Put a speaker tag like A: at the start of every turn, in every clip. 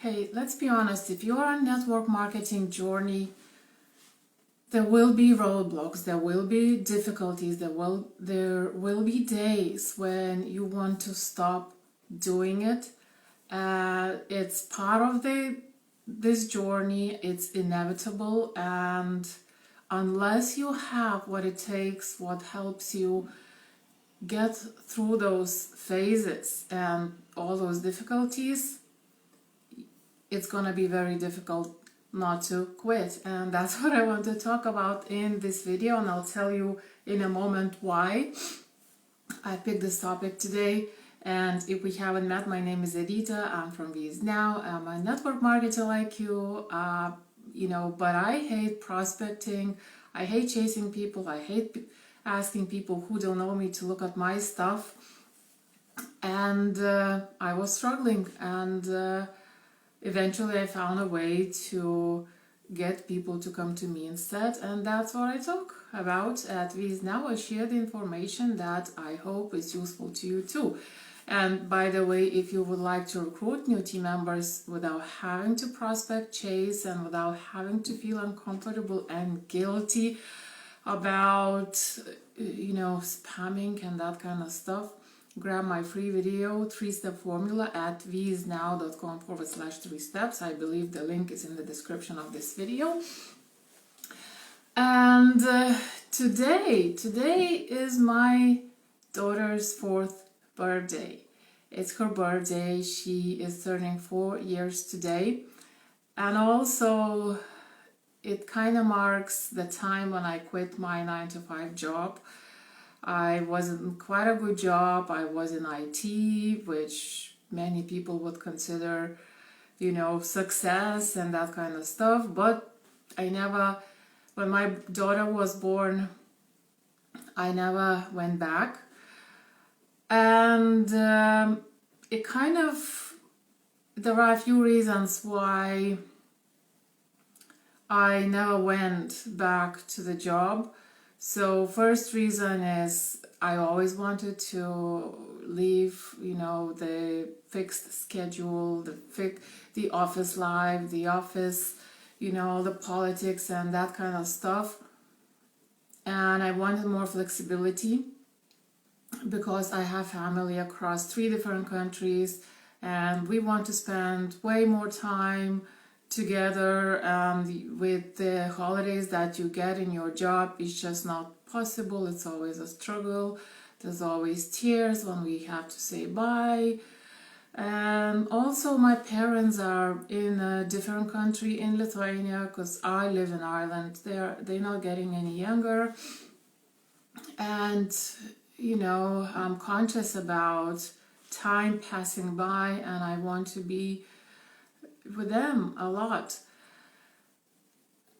A: Hey, let's be honest, if you're on network marketing journey, there will be roadblocks, there will be difficulties, there will be days when you want to stop doing it. It's part of this journey, it's inevitable, and unless you have what it takes, what helps you get through those phases and all those difficulties, it's going to be very difficult not to quit. And that's what I want to talk about in this video, and I'll tell you in a moment why I picked this topic today. And if we haven't met, my name is Edita. I'm from VIE Now. I'm a network marketer like you, but I hate prospecting. I hate chasing people. I hate asking people who don't know me to look at my stuff. And I was struggling, and eventually I found a way to get people to come to me instead, and that's what I talk about at VIE Now. I share the information that I hope is useful to you too. And by the way, if you would like to recruit new team members without having to prospect chase and without having to feel uncomfortable and guilty about, spamming and that kind of stuff, grab my free video, 3-step formula at viesnow.com/3 steps. I believe the link is in the description of this video. And today is my daughter's 4th birthday. It's her birthday. She is turning 4 years today. And also it kind of marks the time when I quit my 9-to-5 job. I was in quite a good job. I was in IT, which many people would consider, success and that kind of stuff. But when my daughter was born, I never went back. And there are a few reasons why I never went back to the job. So first reason is I always wanted to leave, the fixed schedule, the office life, the office, the politics and that kind of stuff. And I wanted more flexibility because I have family across 3 different countries, and we want to spend way more time together. With the holidays that you get in your job, it's just not possible. It's always a struggle. There's always tears when we have to say bye. And also my parents are in a different country, in Lithuania, because I live in Ireland. They're not getting any younger, and I'm conscious about time passing by, and I want to be with them a lot.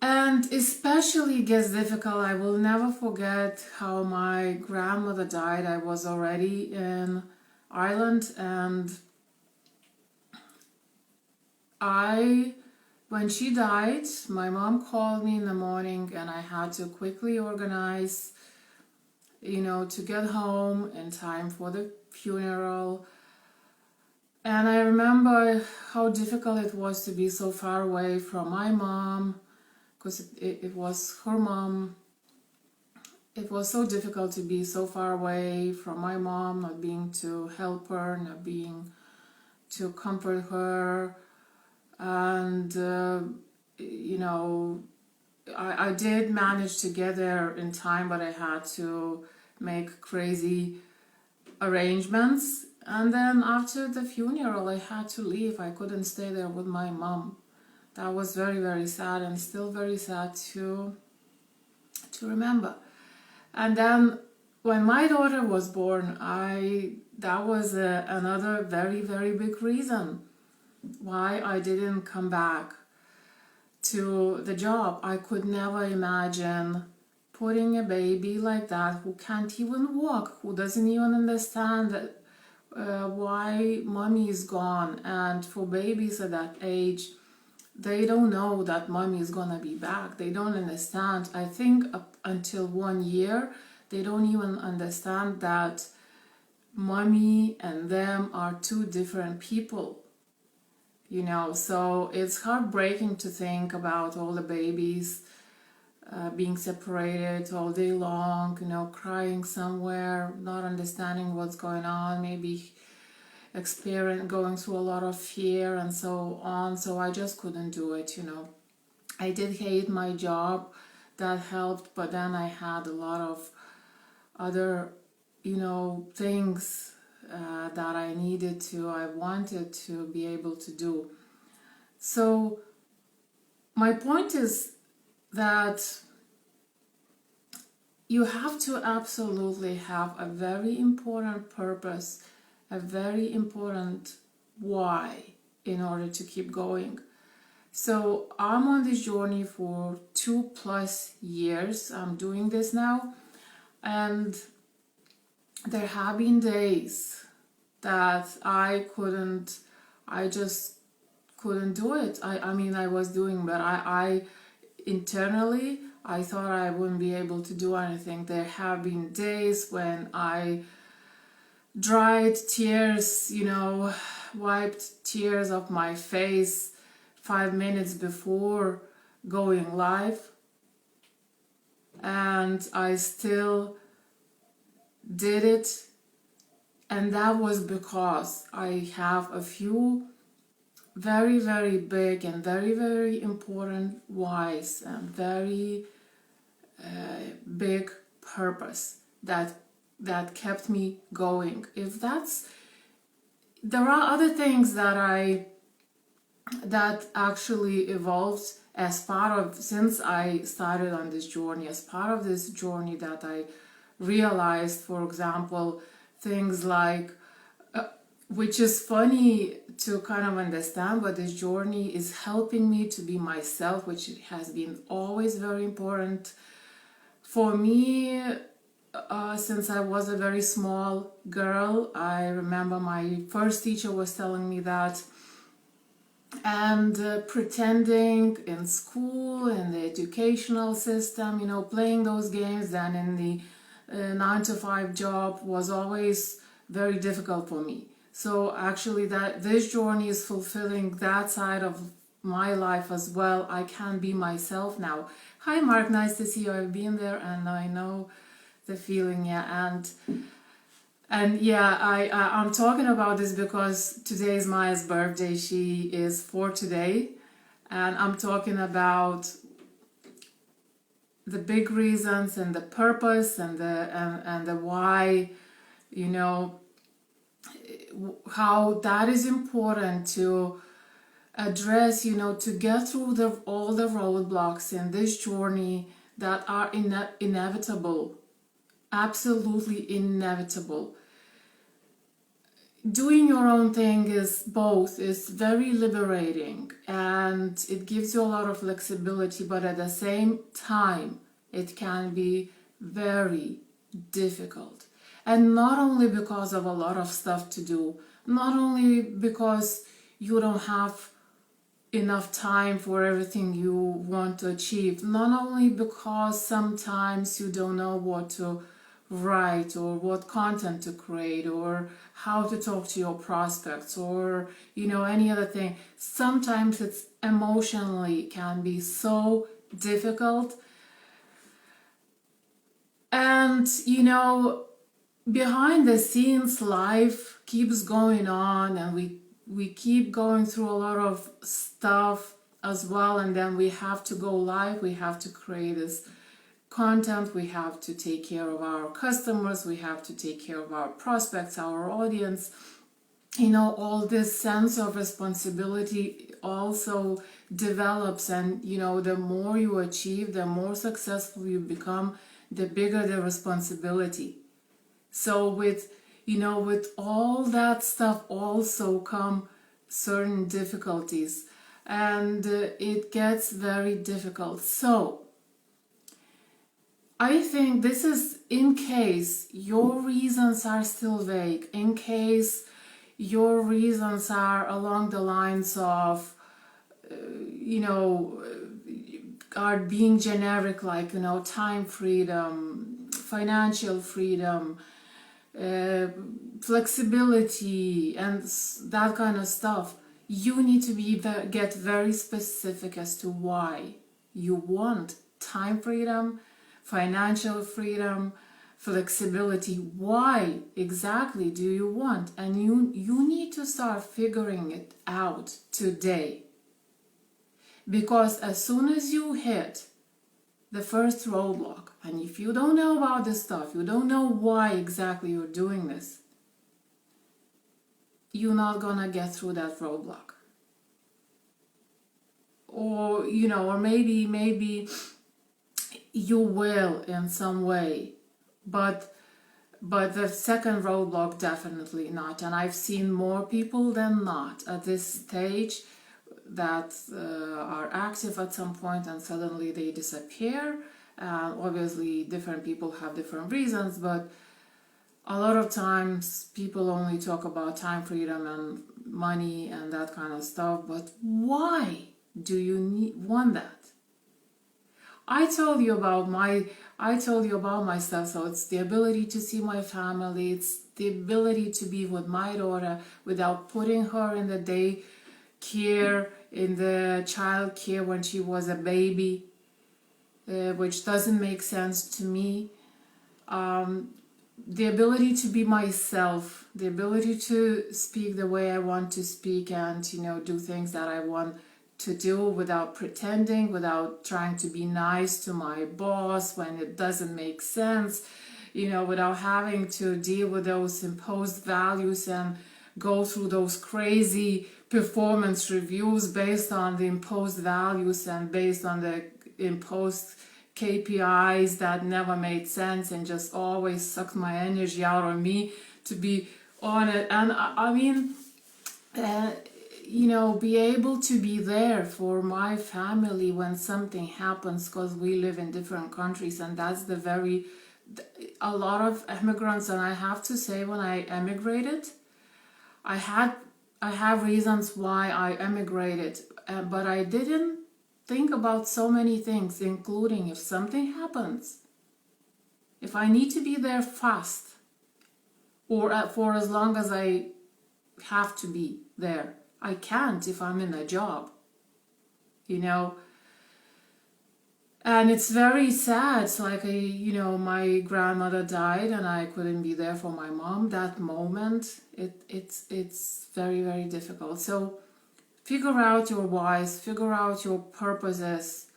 A: And especially gets difficult. I will never forget how my grandmother died. I was already in Ireland, and when she died, my mom called me in the morning, and I had to quickly organize, to get home in time for the funeral. And I remember how difficult it was to be so far away from my mom, because it was her mom. It was so difficult to be so far away from my mom, not being to help her, not being to comfort her. And, I did manage to get there in time, but I had to make crazy arrangements. And then after the funeral, I had to leave. I couldn't stay there with my mom. That was very, very sad, and still very sad to remember. And then when my daughter was born, that was another very, very big reason why I didn't come back to the job. I could never imagine putting a baby like that who can't even walk, who doesn't even understand that why mommy is gone. And for babies at that age, they don't know that mommy is gonna be back. They don't understand. I think up until 1 year, they don't even understand that mommy and them are 2 different people. So it's heartbreaking to think about all the babies being separated all day long, crying somewhere, not understanding what's going on, maybe going through a lot of fear and so on. So I just couldn't do it. I did hate my job, that helped, but then I had a lot of other things that I wanted to be able to do. So my point is that you have to absolutely have a very important purpose, a very important why in order to keep going. So I'm on this journey for 2+ years. I'm doing this now, and there have been days that I just couldn't do it. I mean, I was doing, but I internally, I thought I wouldn't be able to do anything. There have been days when I dried tears, wiped tears off my face 5 minutes before going live, and I still did it. And that was because I have a few very, very big and very, very important whys and very big purpose that kept me going. There are other things that actually evolved as part of, since I started on this journey, as part of this journey, that I realized, for example, things like, which is funny to kind of understand, but this journey is helping me to be myself, which has been always very important for me. Since I was a very small girl, I remember my first teacher was telling me that, and pretending in school, in the educational system, playing those games, then in the 9-to-5 job was always very difficult for me. So actually that this journey is fulfilling that side of my life as well. I can be myself now. Hi Mark, nice to see you. I've been there and I know the feeling, yeah. And yeah, I'm talking about this because today is Maya's birthday. She is 4 today, and I'm talking about the big reasons and the purpose and the why, how that is important to address, to get through all the roadblocks in this journey that are inevitable, absolutely inevitable. Doing your own thing is very liberating, and it gives you a lot of flexibility, but at the same time it can be very difficult. And not only because of a lot of stuff to do, not only because you don't have enough time for everything you want to achieve, not only because sometimes you don't know what to write or what content to create or how to talk to your prospects or any other thing. Sometimes it's emotionally can be so difficult, and behind the scenes life keeps going on, and we keep going through a lot of stuff as well, and then we have to go live, we have to create this content, we have to take care of our customers, we have to take care of our prospects, our audience. All this sense of responsibility also develops, and the more you achieve, the more successful you become, the bigger the responsibility. So with all that stuff also come certain difficulties, and it gets very difficult. So I think this is in case your reasons are still vague, in case your reasons are along the lines of, are being generic, like, time freedom, financial freedom, flexibility, and that kind of stuff. you need to get very specific as to why you want time freedom, financial freedom, flexibility. Why exactly do you want? And you need to start figuring it out today. Because as soon as you hit the first roadblock, and if you don't know about this stuff, you don't know why exactly you're doing this, you're not gonna get through that roadblock. Or, or maybe you will in some way, but the second roadblock, definitely not. And I've seen more people than not at this stage that are active at some point and suddenly they disappear. Obviously different people have different reasons, but a lot of times people only talk about time freedom and money and that kind of stuff, but why do you want that? I told you about myself. So it's the ability to see my family, it's the ability to be with my daughter without putting her in the daycare, in the child care when she was a baby, which doesn't make sense to me. The ability to be myself, the ability to speak the way I want to speak and, do things that I want to do without pretending, without trying to be nice to my boss when it doesn't make sense, without having to deal with those imposed values and go through those crazy performance reviews based on the imposed values and based on the imposed KPIs that never made sense and just always sucked my energy out of me to be on it. And be able to be there for my family when something happens, because we live in different countries, and that's a lot of immigrants. And I have to say, when I emigrated, I have reasons why I emigrated, but I didn't think about so many things, including if something happens, if I need to be there fast, or for as long as I have to be there. I can't if I'm in a job, And it's very sad. It's like, my grandmother died and I couldn't be there for my mom. That moment, it's very, very difficult. So figure out your whys, figure out your purposes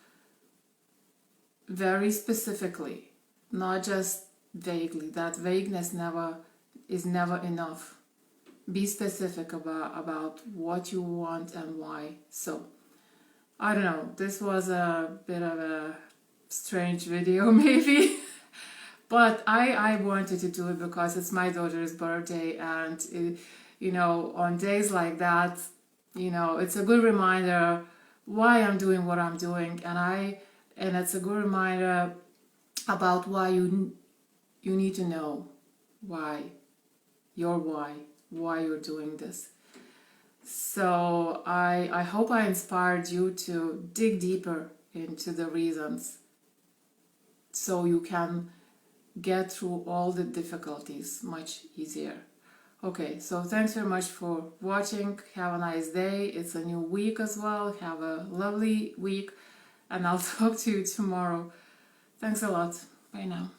A: very specifically, not just vaguely. That vagueness is never enough. Be specific about what you want and why. So, I don't know, this was a bit of a strange video maybe, but I wanted to do it because it's my daughter's birthday, and on days like that, it's a good reminder why I'm doing what I'm doing, and it's a good reminder about why you need to know why you're doing this. So I hope I inspired you to dig deeper into the reasons so you can get through all the difficulties much easier. Okay, so thanks very much for watching. Have a nice day. It's a new week as well. Have a lovely week, and I'll talk to you tomorrow. Thanks a lot. Bye now.